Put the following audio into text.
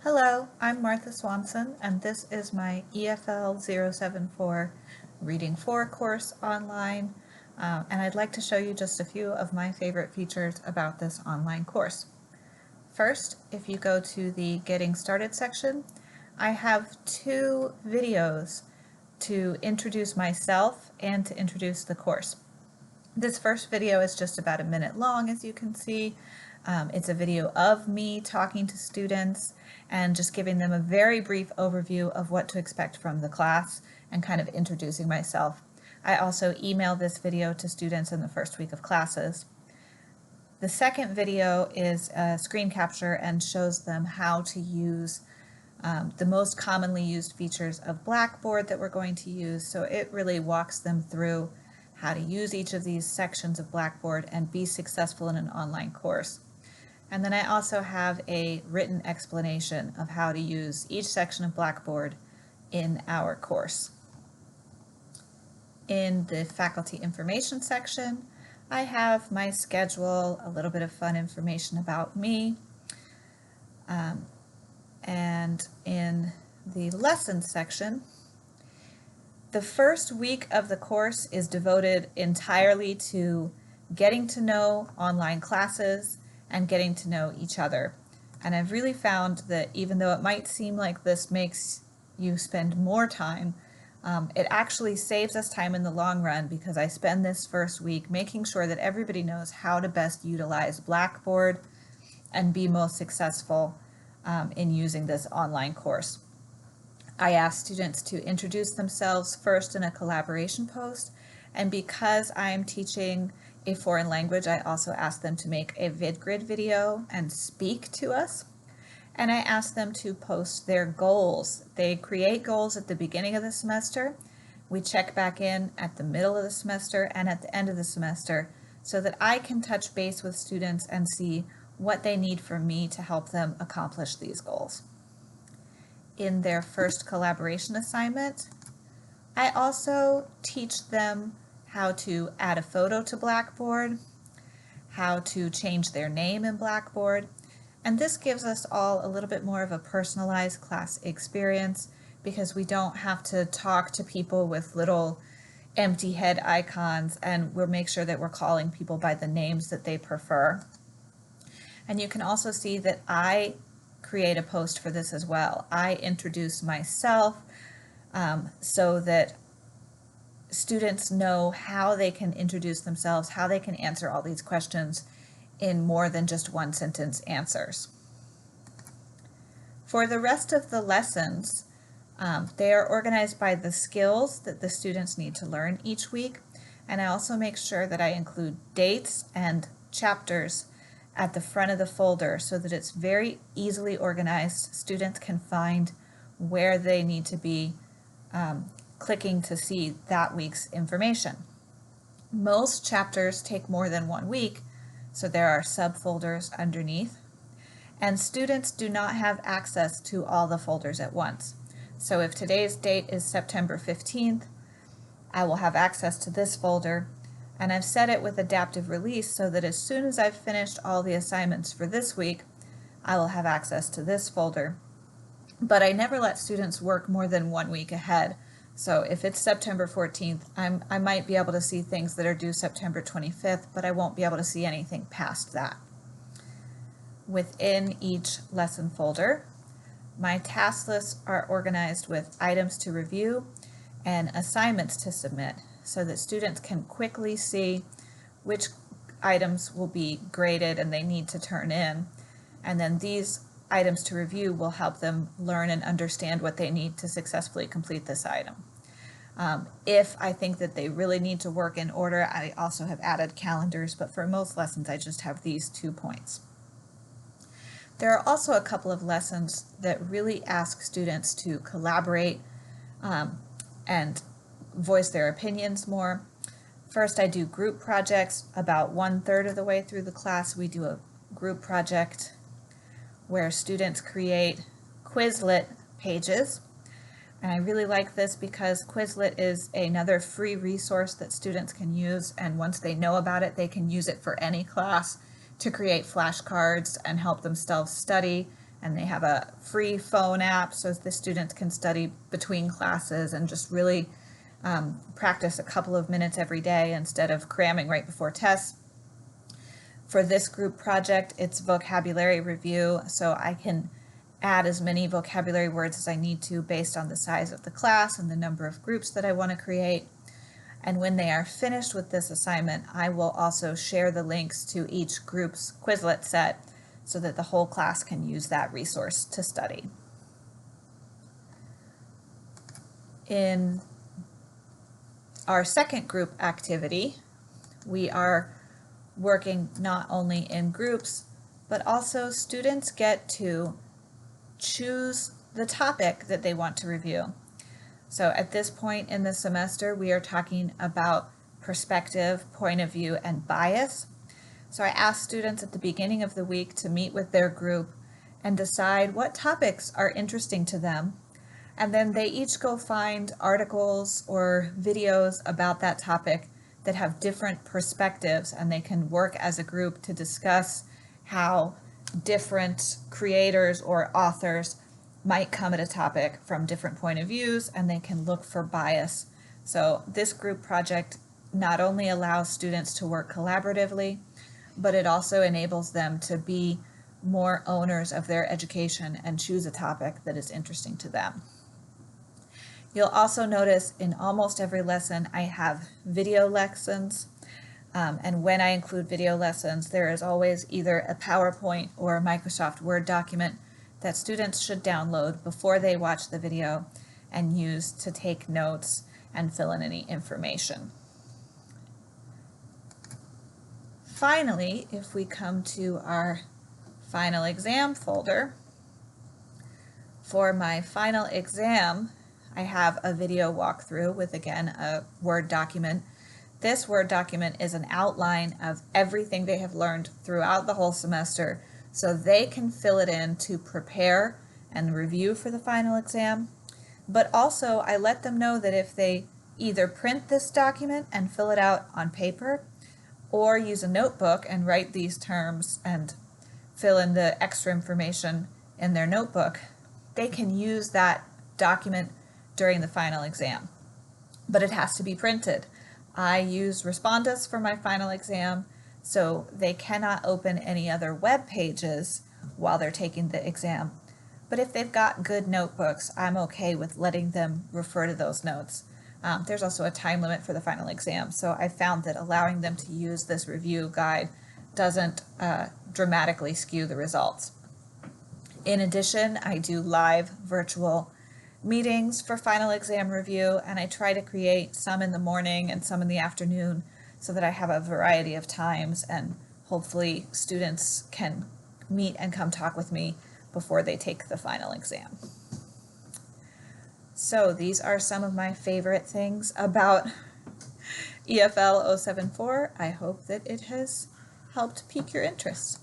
Hello, I'm Martha Swanson, and this is my EFL 074 Reading 4 course online, and I'd like to show you just a few of my favorite features about this online course. First, if you go to the Getting Started section, I have two videos to introduce myself and to introduce the course. This first video is just about a minute long, as you can see. It's a video of me talking to students and just giving them a very brief overview of what to expect from the class and kind of introducing myself. I also email this video to students in the first week of classes. The second video is a screen capture and shows them how to use the most commonly used features of Blackboard that we're going to use. So it really walks them through how to use each of these sections of Blackboard and be successful in an online course. And then I also have a written explanation of how to use each section of Blackboard in our course. In the faculty information section, I have my schedule, a little bit of fun information about me, and in the lessons section, the first week of the course is devoted entirely to getting to know online classes and getting to know each other. And I've really found that even though it might seem like this makes you spend more time, it actually saves us time in the long run because I spend this first week making sure that everybody knows how to best utilize Blackboard and be most successful in using this online course. I ask students to introduce themselves first in a collaboration post, and because I am teaching a foreign language, I also ask them to make a VidGrid video and speak to us. And I ask them to post their goals. They create goals at the beginning of the semester. We check back in at the middle of the semester and at the end of the semester so that I can touch base with students and see what they need from me to help them accomplish these goals. In their first collaboration assignment, I also teach them how to add a photo to Blackboard, how to change their name in Blackboard, and this gives us all a little bit more of a personalized class experience because we don't have to talk to people with little empty head icons, and we'll make sure that we're calling people by the names that they prefer. And you can also see that I create a post for this as well. I introduce myself so that students know how they can introduce themselves, how they can answer all these questions in more than just one sentence answers. For the rest of the lessons, they are organized by the skills that the students need to learn each week, and I also make sure that I include dates and chapters at the front of the folder so that it's very easily organized. Students can find where they need to be clicking to see that week's information. Most chapters take more than 1 week, so there are subfolders underneath, and students do not have access to all the folders at once. So if today's date is September 15th, I will have access to this folder, and I've set it with adaptive release so that as soon as I've finished all the assignments for this week, I will have access to this folder. But I never let students work more than 1 week ahead. So if it's September 14th, I might be able to see things that are due September 25th, but I won't be able to see anything past that. Within each lesson folder, my task lists are organized with items to review and assignments to submit so that students can quickly see which items will be graded and they need to turn in. And then these items to review will help them learn and understand what they need to successfully complete this item. If I think that they really need to work in order, I also have added calendars, but for most lessons I just have these 2 points. There are also a couple of lessons that really ask students to collaborate and voice their opinions more. First, I do group projects. About 1/3 of the way through the class, we do a group project where students create Quizlet pages. And I really like this because Quizlet is another free resource that students can use, and once they know about it, they can use it for any class to create flashcards and help themselves study and they have a free phone app so the students can study between classes and just really practice a couple of minutes every day instead of cramming right before tests. For this group project, it's vocabulary review, so I can add as many vocabulary words as I need to based on the size of the class and the number of groups that I want to create. And when they are finished with this assignment, I will also share the links to each group's Quizlet set so that the whole class can use that resource to study. In our second group activity, we are working not only in groups, but also students get to choose the topic that they want to review. So at this point in the semester, we are talking about perspective, point of view, and bias. So I asked students at the beginning of the week to meet with their group and decide what topics are interesting to them. And then they each go find articles or videos about that topic that have different perspectives, and they can work as a group to discuss how different creators or authors might come at a topic from different point of views, and they can look for bias. So this group project not only allows students to work collaboratively, but it also enables them to be more owners of their education and choose a topic that is interesting to them. You'll also notice in almost every lesson I have video lessons, and when I include video lessons, there is always either a PowerPoint or a Microsoft Word document that students should download before they watch the video and use to take notes and fill in any information. Finally, if we come to our final exam folder, for my final exam, I have a video walkthrough with, again, a Word document. This Word document is an outline of everything they have learned throughout the whole semester, so they can fill it in to prepare and review for the final exam. But also, I let them know that if they either print this document and fill it out on paper, or use a notebook and write these terms and fill in the extra information in their notebook, they can use that document during the final exam. But it has to be printed. I use Respondus for my final exam, so they cannot open any other web pages while they're taking the exam. But if they've got good notebooks, I'm okay with letting them refer to those notes. There's also a time limit for the final exam, so I found that allowing them to use this review guide doesn't dramatically skew the results. In addition, I do live virtual meetings for final exam review, and I try to create some in the morning and some in the afternoon so that I have a variety of times, and hopefully students can meet and come talk with me before they take the final exam. So these are some of my favorite things about EFL 074. I hope that it has helped pique your interest.